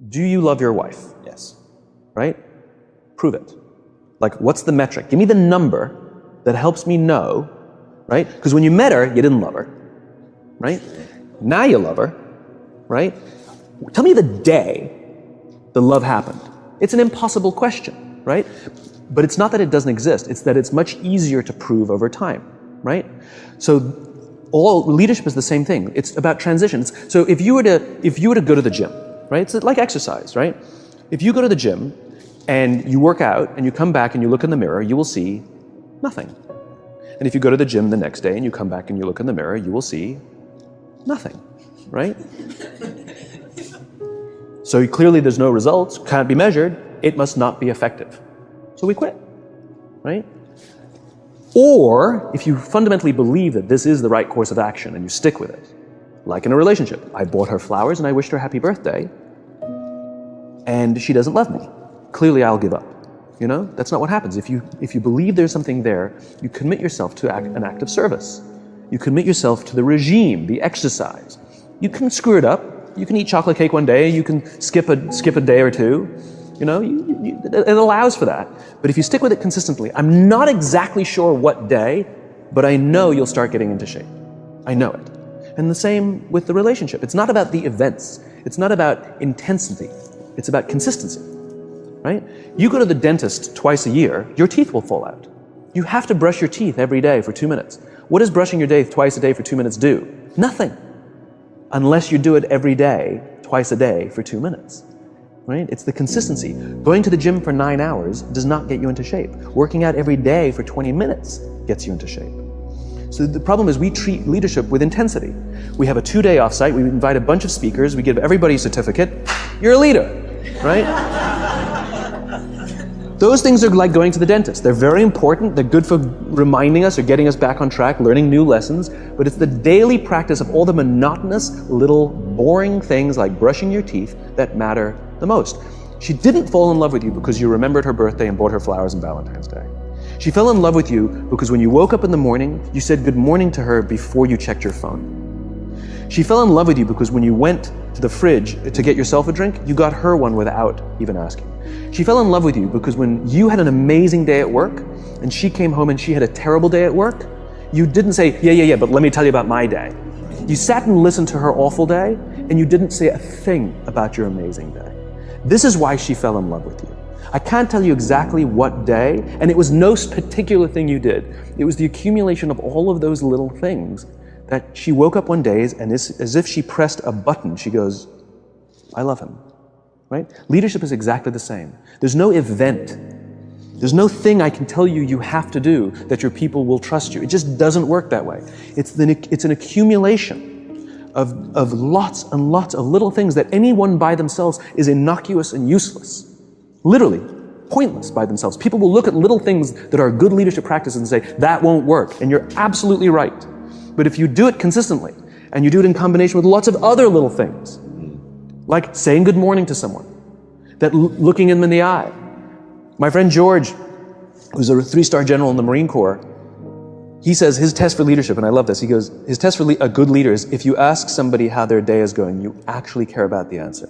Do you love your wife? Yes. Right? Prove it. Like, what's the metric? Give me the number that helps me know, right? Because when you met her, you didn't love her, right? Now you love her, right? Tell me the day the love happened. It's an impossible question, right? But it's not that it doesn't exist, it's that it's much easier to prove over time, right? So all leadership is the same thing. It's about transitions. So if you were to go to the gym, right? It's like exercise, right? If you go to the gym and you work out and you come back and you look in the mirror, you will see nothing. And if you go to the gym the next day and you come back and you look in the mirror, you will see nothing, right? So clearly there's no results, can't be measured, it must not be effective. So we quit, right? Or if you fundamentally believe that this is the right course of action and you stick with it, like in a relationship, I bought her flowers and I wished her happy birthday, and she doesn't love me. Clearly I'll give up. You know, that's not what happens. If you believe there's something there, you commit yourself to an act of service. You commit yourself to the regime, the exercise. You can screw it up. You can eat chocolate cake one day. You can skip a day or two. You know, it allows for that. But if you stick with it consistently, I'm not exactly sure what day, but I know you'll start getting into shape. I know it. And the same with the relationship. It's not about the events. It's not about intensity. It's about consistency, right? You go to the dentist twice a year, your teeth will fall out. You have to brush your teeth every day for 2 minutes. What does brushing your teeth twice a day for 2 minutes do? Nothing. Unless you do it every day, twice a day for 2 minutes. Right? It's the consistency. Going to the gym for 9 hours does not get you into shape. Working out every day for 20 minutes gets you into shape. So the problem is we treat leadership with intensity. We have a 2-day offsite, we invite a bunch of speakers, we give everybody a certificate. You're a leader, right? Those things are like going to the dentist. They're very important, they're good for reminding us or getting us back on track, learning new lessons, but it's the daily practice of all the monotonous, little, boring things like brushing your teeth that matter the most. She didn't fall in love with you because you remembered her birthday and bought her flowers on Valentine's Day. She fell in love with you because when you woke up in the morning, you said good morning to her before you checked your phone. She fell in love with you because when you went to the fridge to get yourself a drink, you got her one without even asking. She fell in love with you because when you had an amazing day at work and she came home and she had a terrible day at work, you didn't say, yeah, but let me tell you about my day. You sat and listened to her awful day and you didn't say a thing about your amazing day. This is why she fell in love with you. I can't tell you exactly what day, and it was no particular thing you did. It was the accumulation of all of those little things that she woke up one day and as if she pressed a button, she goes, I love him, right? Leadership is exactly the same. There's no event. There's no thing I can tell you you have to do that your people will trust you. It just doesn't work that way. It's an accumulation of lots and lots of little things that anyone by themselves is innocuous and useless. Literally, pointless by themselves. People will look at little things that are good leadership practices and say, that won't work. And you're absolutely right. But if you do it consistently, and you do it in combination with lots of other little things, like saying good morning to someone, that looking them in the eye. My friend George, who's a 3-star general in the Marine Corps, he says his test for leadership, and I love this, he goes, his test for a good leader is if you ask somebody how their day is going, you actually care about the answer.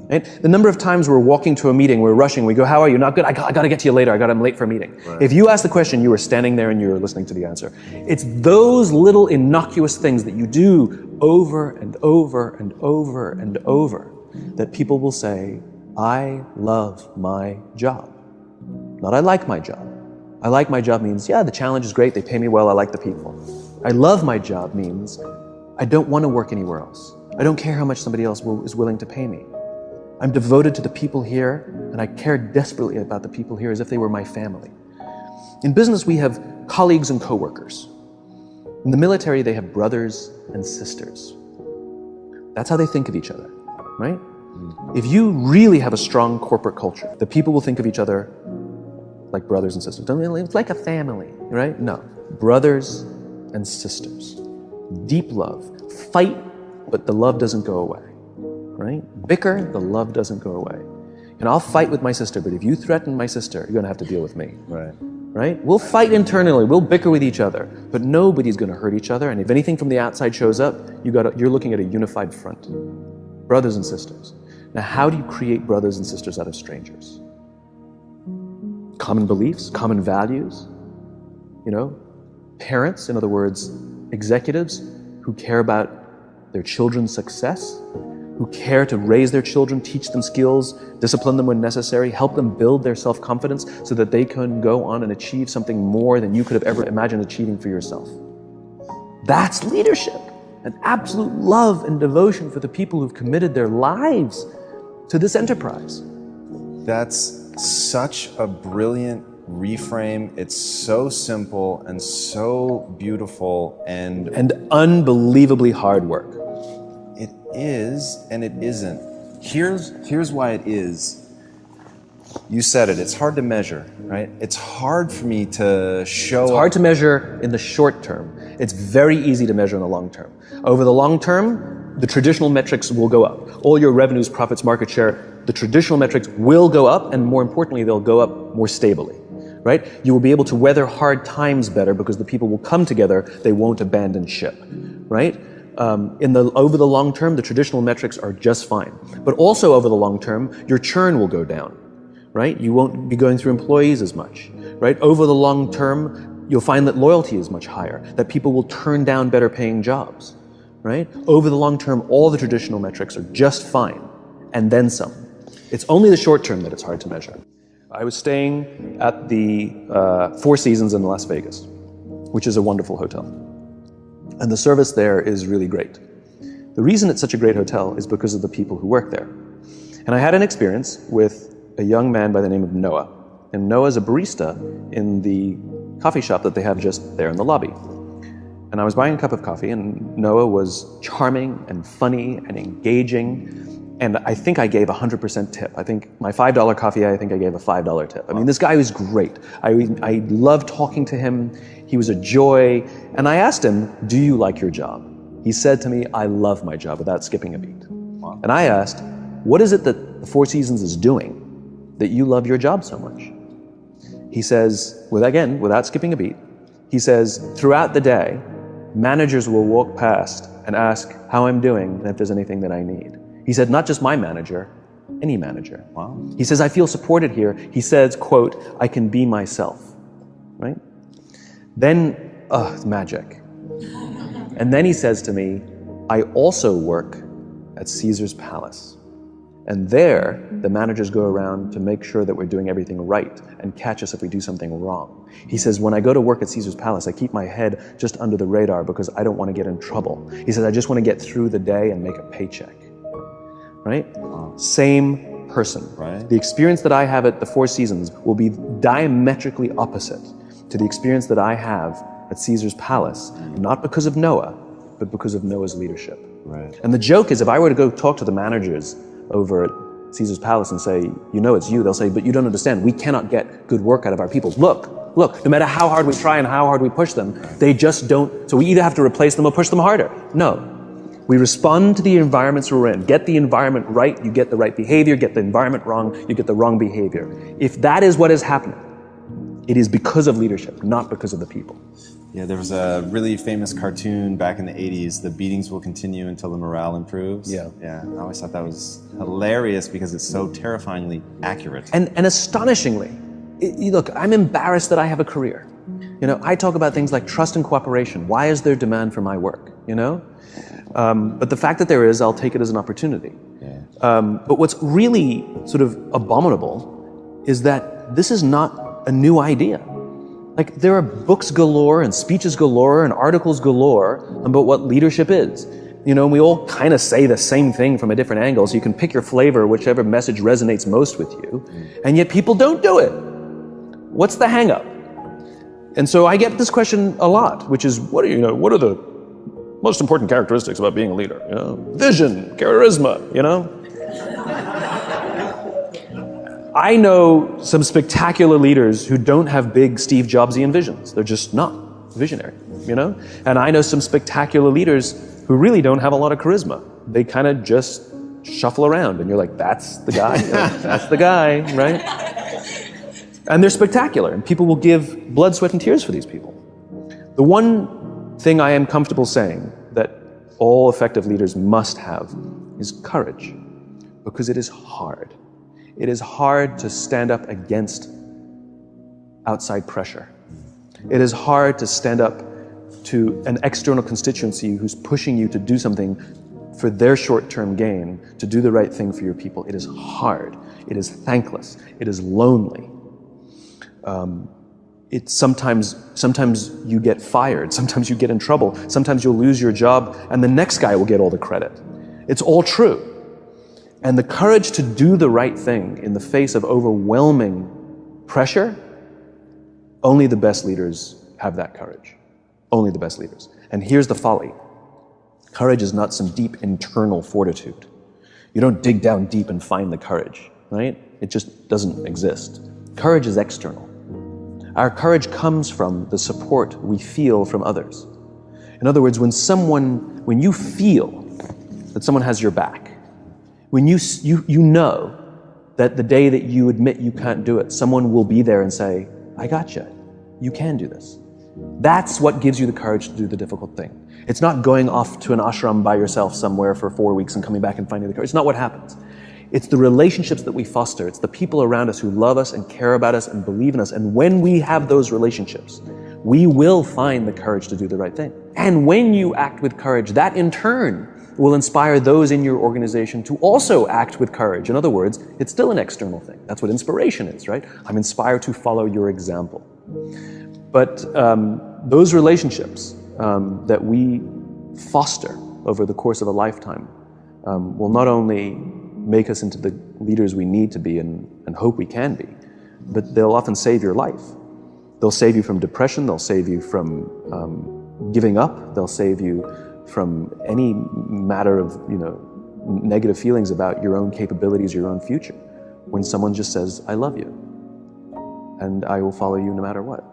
Right? The number of times we're walking to a meeting, we're rushing, we go, how are you? Not good, I got to get to you later, I'm late for a meeting. Right. If you ask the question, you were standing there and you were listening to the answer. It's those little innocuous things that you do over and over and over and over that people will say, I love my job. Not I like my job. I like my job means, yeah, the challenge is great, they pay me well, I like the people. I love my job means, I don't want to work anywhere else. I don't care how much somebody else is willing to pay me. I'm devoted to the people here, and I care desperately about the people here as if they were my family. In business, we have colleagues and coworkers. In the military, they have brothers and sisters. That's how they think of each other, right? If you really have a strong corporate culture, the people will think of each other like brothers and sisters. It's like a family, right? No, brothers and sisters. Deep love. Fight, but the love doesn't go away, right? Bicker, the love doesn't go away. And I'll fight with my sister, but if you threaten my sister, you're gonna have to deal with me. Right? We'll fight internally, we'll bicker with each other, but nobody's gonna hurt each other, and if anything from the outside shows up, you're looking at a unified front. Brothers and sisters. Now, how do you create brothers and sisters out of strangers? Common beliefs, common values, parents, in other words, executives who care about their children's success, who care to raise their children, teach them skills, discipline them when necessary, help them build their self-confidence so that they can go on and achieve something more than you could have ever imagined achieving for yourself. That's leadership, an absolute love and devotion for the people who've committed their lives to this enterprise. That's such a brilliant reframe. It's so simple and so beautiful and unbelievably hard work. It is and it isn't. Here's why it is. You said it, it's hard to measure, right? It's hard for me to show It's hard to measure in the short term. It's very easy to measure in the long term. Over the long term, the traditional metrics will go up. All your revenues, profits, market share, the traditional metrics will go up, and more importantly, they'll go up more stably, right? You will be able to weather hard times better because the people will come together, they won't abandon ship, right? Over the long term, the traditional metrics are just fine. But also over the long term, your churn will go down, right? You won't be going through employees as much, right? Over the long term, you'll find that loyalty is much higher, that people will turn down better paying jobs, right? Over the long term, all the traditional metrics are just fine, and then some. It's only the short term that it's hard to measure. I was staying at the Four Seasons in Las Vegas, which is a wonderful hotel. And the service there is really great. The reason it's such a great hotel is because of the people who work there. And I had an experience with a young man by the name of Noah. And Noah's a barista in the coffee shop that they have just there in the lobby. And I was buying a cup of coffee, and Noah was charming and funny and engaging. And I think I gave 100% tip. I think my $5 coffee, I think I gave a $5 tip. I mean, this guy was great. I loved talking to him. He was a joy. And I asked him, do you like your job? He said to me, I love my job, without skipping a beat. Wow. And I asked, what is it that the Four Seasons is doing that you love your job so much? He says, without skipping a beat, he says, throughout the day, managers will walk past and ask how I'm doing and if there's anything that I need. He said, not just my manager, any manager. Wow. He says, I feel supported here. He says, quote, I can be myself, right? Then, it's magic. And then he says to me, I also work at Caesar's Palace. And there, the managers go around to make sure that we're doing everything right and catch us if we do something wrong. He says, when I go to work at Caesar's Palace, I keep my head just under the radar because I don't want to get in trouble. He says, I just want to get through the day and make a paycheck. Right? Wow. Same person. Right. The experience that I have at the Four Seasons will be diametrically opposite to the experience that I have at Caesar's Palace, not because of Noah, but because of Noah's leadership. Right. And the joke is, if I were to go talk to the managers over at Caesar's Palace and say, it's you, they'll say, but you don't understand, we cannot get good work out of our people. Look, no matter how hard we try and how hard we push them, they just don't, so we either have to replace them or push them harder. No. We respond to the environments we're in. Get the environment right, you get the right behavior. Get the environment wrong, you get the wrong behavior. If that is what is happening, it is because of leadership, not because of the people. Yeah, there was a really famous cartoon back in the 80s, the beatings will continue until the morale improves. Yeah. I always thought that was hilarious because it's so terrifyingly accurate. And astonishingly, look, I'm embarrassed that I have a career. I talk about things like trust and cooperation. Why is there demand for my work, But the fact that there is, I'll take it as an opportunity. Yeah. But what's really sort of abominable is that this is not a new idea. Like, there are books galore and speeches galore and articles galore about what leadership is. And we all kind of say the same thing from a different angle, so you can pick your flavor, whichever message resonates most with you, and yet people don't do it. What's the hang-up? And so I get this question a lot, which is, what are the most important characteristics about being a leader? Vision, charisma, I know some spectacular leaders who don't have big Steve Jobsian visions. They're just not visionary, And I know some spectacular leaders who really don't have a lot of charisma. They kind of just shuffle around, and you're like, that's the guy, that's the guy, right? And they're spectacular, and people will give blood, sweat, and tears for these people. The one thing I am comfortable saying that all effective leaders must have is courage. because it is hard. It is hard to stand up against outside pressure. It is hard to stand up to an external constituency who's pushing you to do something for their short-term gain, to do the right thing for your people. It is hard. It is thankless. It is lonely. It's sometimes you get fired. Sometimes you get in trouble. Sometimes you'll lose your job and the next guy will get all the credit. It's all true. And the courage to do the right thing in the face of overwhelming pressure, only the best leaders have that courage. Only the best leaders. And here's the folly. Courage is not some deep internal fortitude. You don't dig down deep and find the courage, right? It just doesn't exist. Courage is external. Our courage comes from the support we feel from others. In other words, when you feel that someone has your back, when you know that the day that you admit you can't do it, someone will be there and say, I got you. You can do this. That's what gives you the courage to do the difficult thing. It's not going off to an ashram by yourself somewhere for 4 weeks and coming back and finding the courage. It's not what happens. It's the relationships that we foster. It's the people around us who love us and care about us and believe in us. And when we have those relationships, we will find the courage to do the right thing. And when you act with courage, that in turn will inspire those in your organization to also act with courage. In other words, it's still an external thing. That's what inspiration is, right? I'm inspired to follow your example. But those relationships that we foster over the course of a lifetime will not only make us into the leaders we need to be and hope we can be, but they'll often save your life. They'll save you from depression, they'll save you from giving up, they'll save you from any matter of negative feelings about your own capabilities, your own future. When someone just says, I love you, and I will follow you no matter what.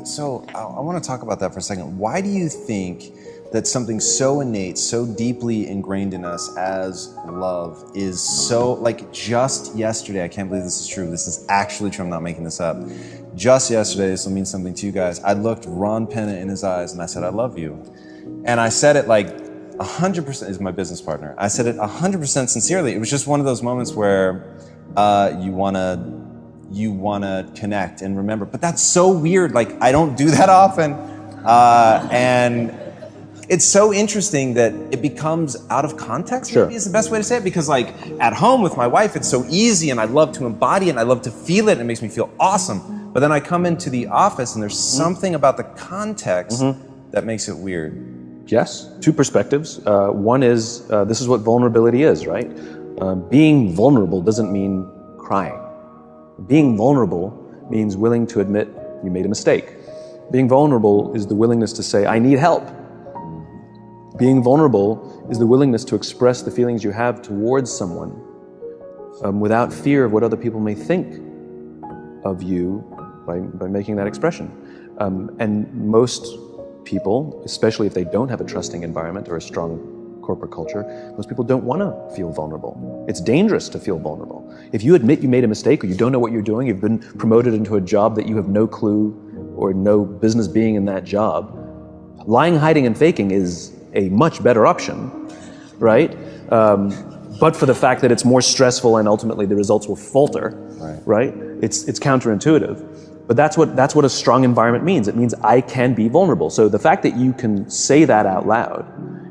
So I want to talk about that for a second. Why do you think that something so innate, so deeply ingrained in us as love is so, like just yesterday, I can't believe this is true, this is actually true, I'm not making this up. Just yesterday, this will mean something to you guys, I looked Ron Penna in his eyes and I said, I love you. And I said it like 100%, is my business partner. I said it 100% sincerely. It was just one of those moments where you wanna connect and remember. But that's so weird. Like, I don't do that often. And it's so interesting that it becomes out of context, maybe is the best way to say it. Because like at home with my wife, it's so easy and I love to embody it and I love to feel it and it makes me feel awesome. But then I come into the office and there's something about the context that makes it weird. Yes, two perspectives. One is, this is what vulnerability is, right? Being vulnerable doesn't mean crying. Being vulnerable means willing to admit you made a mistake. Being vulnerable is the willingness to say, I need help. Being vulnerable is the willingness to express the feelings you have towards someone without fear of what other people may think of you by making that expression. And most people, especially if they don't have a trusting environment or a strong corporate culture, most people don't want to feel vulnerable. It's dangerous to feel vulnerable. If you admit you made a mistake or you don't know what you're doing, you've been promoted into a job that you have no clue or no business being in that job, lying, hiding, and faking is a much better option, right? But for the fact that it's more stressful and ultimately the results will falter, right? It's counterintuitive. But that's what a strong environment means. It means I can be vulnerable. So the fact that you can say that out loud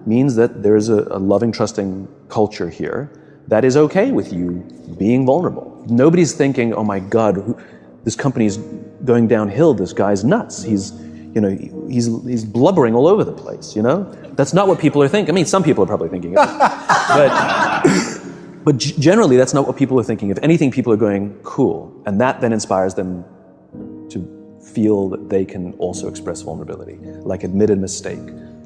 means that there's a loving, trusting culture here that is okay with you being vulnerable. Nobody's thinking, oh my God, this company's going downhill, this guy's nuts. He's blubbering all over the place, That's not what people are thinking. I mean, some people are probably thinking of it. But generally, that's not what people are thinking. If anything, people are going, cool. And that then inspires them to feel that they can also express vulnerability, like admit a mistake,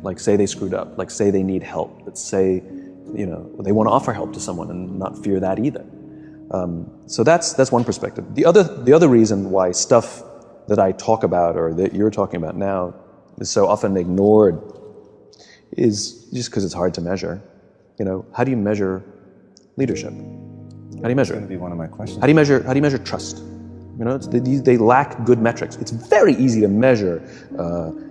like say they screwed up, like say they need help, but say, they want to offer help to someone and not fear that either. So that's one perspective. The other reason why stuff that I talk about or that you're talking about now is so often ignored is just because it's hard to measure. How do you measure leadership? How do you measure it? That's going to be one of my questions. How do you measure trust? You know, they lack good metrics. It's very easy to measure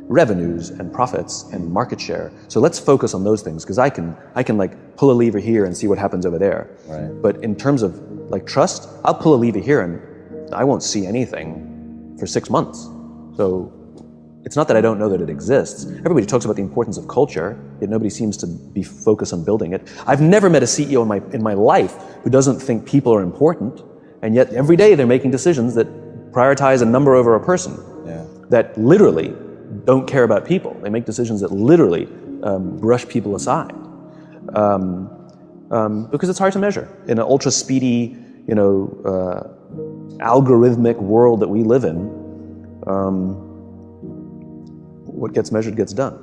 revenues and profits and market share. So let's focus on those things, because I can like pull a lever here and see what happens over there. Right. But in terms of like trust, I'll pull a lever here and I won't see anything for 6 months. So it's not that I don't know that it exists. Everybody talks about the importance of culture, yet nobody seems to be focused on building it. I've never met a CEO in my life who doesn't think people are important, and yet every day they're making decisions that prioritize a number over a person, that literally don't care about people. They make decisions that literally brush people aside, because it's hard to measure in an ultra speedy, algorithmic world that we live in. What gets measured gets done.